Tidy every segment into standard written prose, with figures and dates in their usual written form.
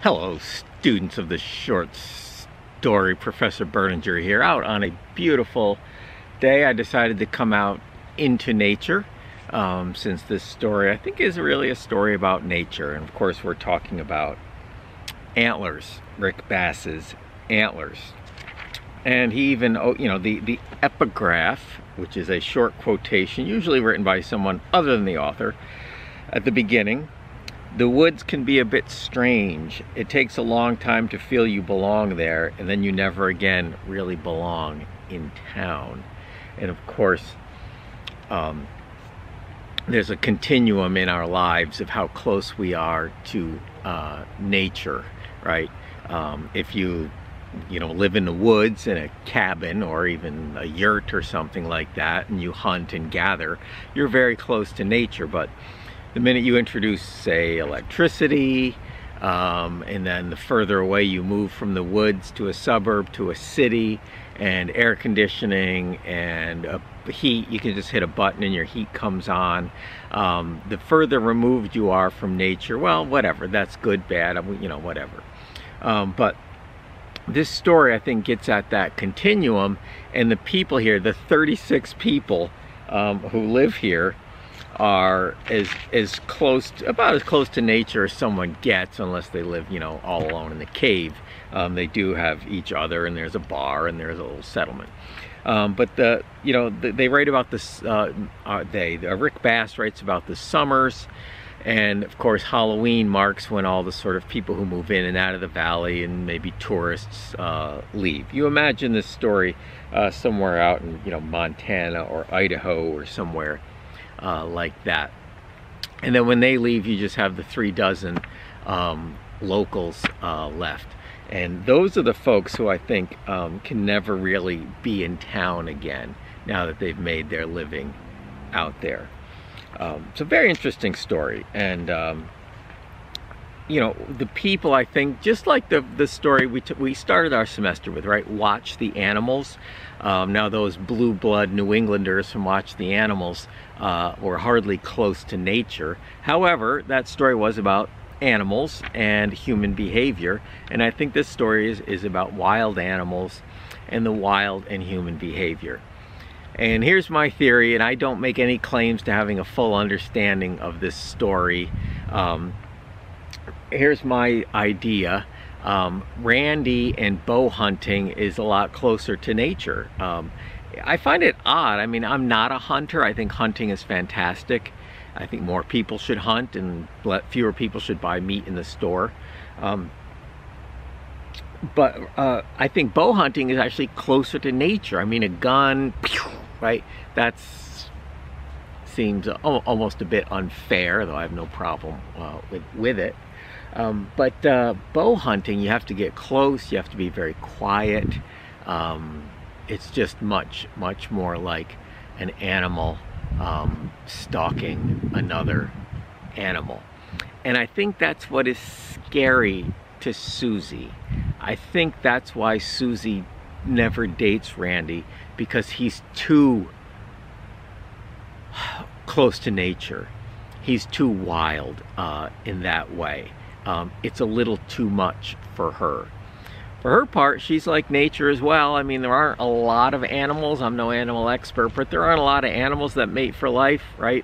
Hello, students of the short story. Professor Berninger here, out on a beautiful day. I decided to come out into nature since this story, I think, is really a story about nature. And of course, we're talking about Antlers, Rick Bass's Antlers. And he even, the epigraph, which is a short quotation, usually written by someone other than the author, at the beginning: "The woods can be a bit strange. It takes a long time to feel you belong there, and then you never again really belong in town." And of course, there's a continuum in our lives of how close we are to nature, right? If you live in the woods in a cabin or even a yurt or something like that, and you hunt and gather, you're very close to nature. But the minute you introduce, say, electricity, and then the further away you move from the woods to a suburb, to a city, and air conditioning and heat, you can just hit a button and your heat comes on. The further removed you are from nature, well, whatever, that's good, bad, whatever. But this story, I think, gets at that continuum, and the people here, the 36 people who live here, are about as close to nature as someone gets, unless they live, all alone in the cave. They do have each other, and there's a bar, and there's a little settlement. But they write about this. Rick Bass writes about the summers, and of course Halloween marks when all the sort of people who move in and out of the valley, and maybe tourists, leave. You imagine this story somewhere out in Montana or Idaho or somewhere like that, and then when they leave, you just have the 36 locals left, and those are the folks who I think can never really be in town again now that they've made their living out there. It's a very interesting story, and the people, I think, just like the story we started our semester with, right? Watch the Animals. Now those blue blood New Englanders from Watch the Animals were hardly close to nature. However, that story was about animals and human behavior, and I think this story is about wild animals and the wild and human behavior. And here's my theory, and I don't make any claims to having a full understanding of this story. Here's my idea. Randy and bow hunting is a lot closer to nature. I find it odd. I mean, I'm not a hunter. I think hunting is fantastic. I think more people should hunt, and fewer people should buy meat in the store. But I think bow hunting is actually closer to nature. I mean, a gun, right? That seems almost a bit unfair, though I have no problem with it. But bow hunting, you have to get close, you have to be very quiet. It's just much more like an animal stalking another animal. And I think that's what is scary to Susie. I think that's why Susie never dates Randy, because he's too close to nature. He's too wild in that way. It's a little too much for her. For her part, she's like nature as well. I mean, there aren't a lot of animals. I'm no animal expert, but there aren't a lot of animals that mate for life, right?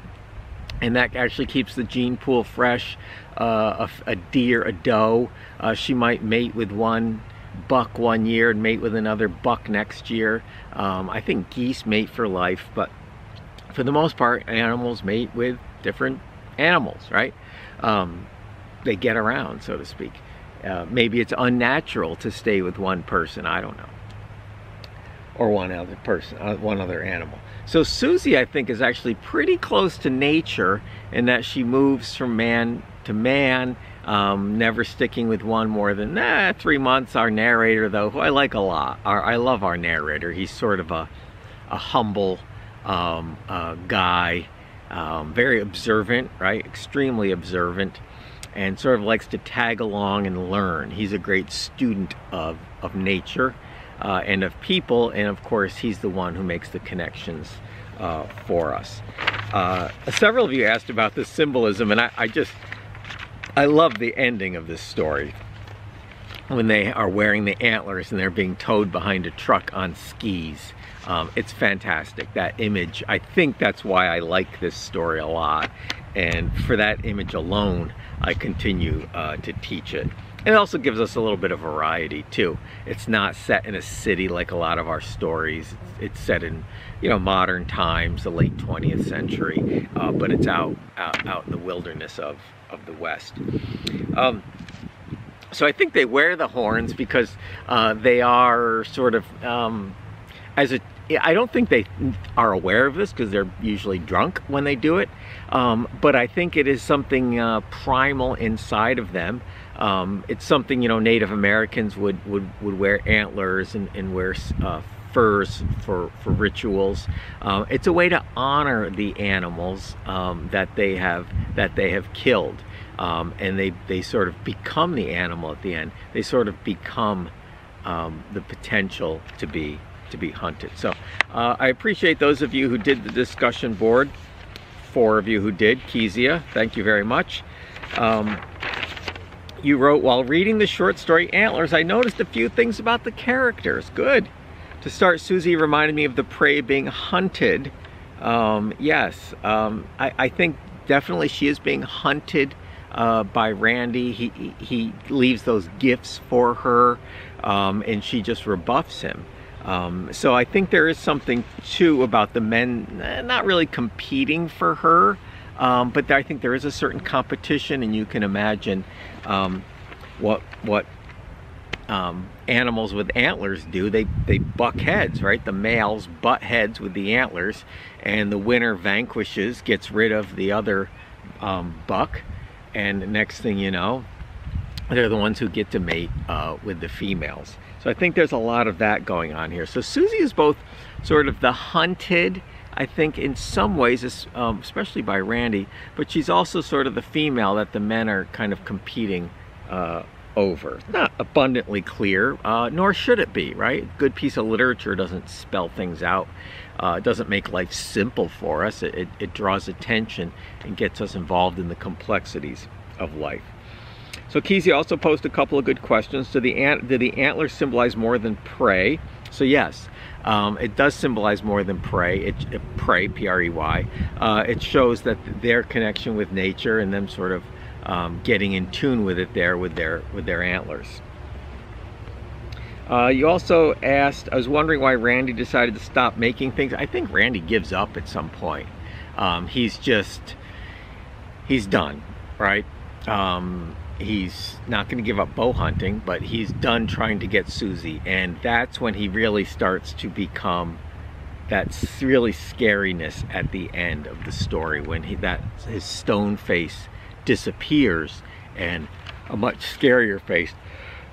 And that actually keeps the gene pool fresh. A deer, a doe, she might mate with one buck one year and mate with another buck next year. I think geese mate for life, but for the most part, animals mate with different animals, right? They get around, so to speak. Maybe it's unnatural to stay with one person, I don't know, or one other person, one other animal. So Susie, I think, is actually pretty close to nature in that she moves from man to man, never sticking with one more than 3 months. Our narrator, though, who I like a lot, I love our narrator. He's sort of a humble guy, very observant, right? Extremely observant, and sort of likes to tag along and learn. He's a great student of nature and of people, and of course he's the one who makes the connections for us. Several of you asked about the symbolism, and I love the ending of this story. when they are wearing the antlers and they're being towed behind a truck on skis. It's fantastic, that image. I think that's why I like this story a lot, and for that image alone I continue to teach it. It also gives us a little bit of variety too. It's not set in a city like a lot of our stories. It's set in, you know, modern times, the late 20th century, but it's out in the wilderness of the West. So I think they wear the horns because they are sort of, I don't think they are aware of this because they're usually drunk when they do it, but I think it is something primal inside of them. It's something, you know, Native Americans would wear antlers and wear furs for rituals. It's a way to honor the animals that they have killed, and they sort of become the animal at the end. They sort of become the potential to be hunted. So I appreciate those of you who did the discussion board. 4 of you who did. Kezia, thank you very much. You wrote, while reading the short story Antlers, I noticed a few things about the characters. Good. To start, Susie reminded me of the prey being hunted. Yes, I think definitely she is being hunted by Randy. He leaves those gifts for her, and she just rebuffs him. So I think there is something too about the men not really competing for her, but I think there is a certain competition, and you can imagine what animals with antlers do. They buck heads, right? The males butt heads with the antlers, and the winner vanquishes, gets rid of the other buck, and the next thing you know, they're the ones who get to mate with the females. So I think there's a lot of that going on here. So Susie is both sort of the hunted, I think in some ways, especially by Randy, but she's also sort of the female that the men are kind of competing over. Not abundantly clear, nor should it be, right? Good piece of literature doesn't spell things out. It doesn't make life simple for us. It draws attention and gets us involved in the complexities of life. So Kezia also posed a couple of good questions. Do the antlers symbolize more than prey? So yes, it does symbolize more than prey. Prey, P-R-E-Y. It shows that their connection with nature and them sort of getting in tune with it there with their antlers. You also asked, I was wondering why Randy decided to stop making things. I think Randy gives up at some point. He's done, right? He's not going to give up bow hunting, but he's done trying to get Susie, and that's when he really starts to become that really scariness at the end of the story, when his stone face disappears and a much scarier face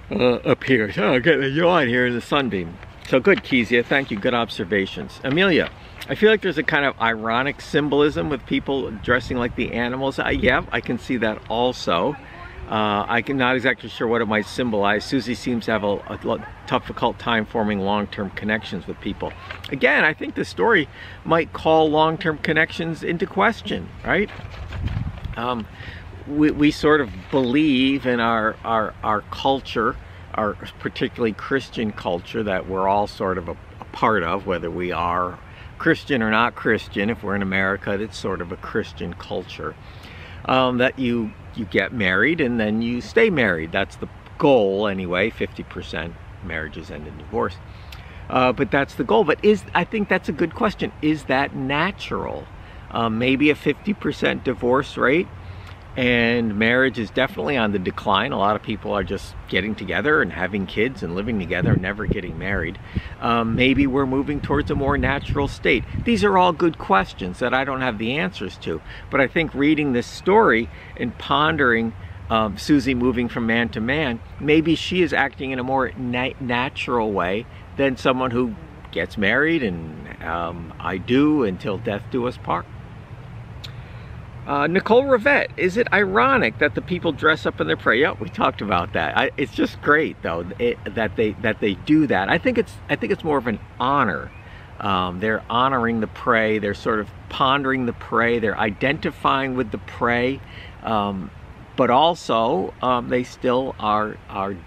appears. Oh, get the yawn here in the sunbeam. So good, Kezia, thank you, good observations. Amelia, I feel like there's a kind of ironic symbolism with people dressing like the animals. Yeah, I can see that also. I'm not exactly sure what it might symbolize. Susie seems to have a difficult time forming long-term connections with people. Again, I think the story might call long-term connections into question, right? We sort of believe in our culture, our particularly Christian culture, that we're all sort of a part of, whether we are Christian or not Christian. If we're in America, it's sort of a Christian culture. That you get married and then you stay married. That's the goal anyway. 50% marriages end in divorce. But that's the goal. But I think that's a good question. Is that natural? Maybe a 50% divorce rate, and marriage is definitely on the decline. A lot of people are just getting together and having kids and living together, never getting married. Maybe we're moving towards a more natural state. These are all good questions that I don't have the answers to, but I think reading this story and pondering Susie moving from man to man, maybe she is acting in a more natural way than someone who gets married and I do until death do us part. Nicole Rivette, is it ironic that the people dress up in their prey? Yeah, we talked about that. It's just great though that they do that. I think it's more of an honor. They're honoring the prey. They're sort of pondering the prey. They're identifying with the prey. but also they still are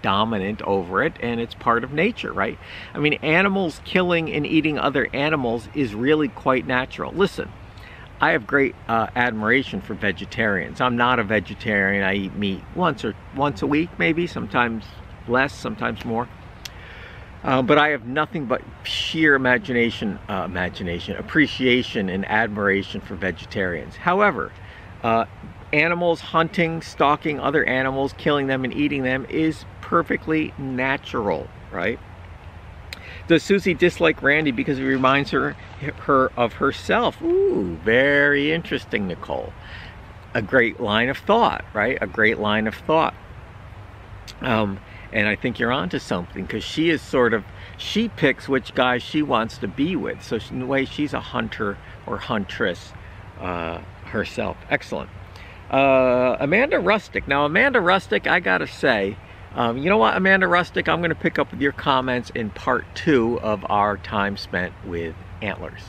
dominant over it, and it's part of nature, right? I mean, animals killing and eating other animals is really quite natural. Listen, I have great admiration for vegetarians. I'm not a vegetarian. I eat meat once a week, maybe, sometimes less, sometimes more. But I have nothing but sheer appreciation and admiration for vegetarians. However, animals hunting, stalking other animals, killing them and eating them is perfectly natural, right? Does Susie dislike Randy because it reminds her of herself? Ooh, very interesting, Nicole. A great line of thought, right? A great line of thought. And I think you're onto something, because she is she picks which guy she wants to be with. So in a way, she's a hunter or huntress herself. Excellent. Amanda Rustic. Now, Amanda Rustic, I gotta say, you know what, Amanda Rustic, I'm gonna pick up with your comments in part 2 of our time spent with antlers.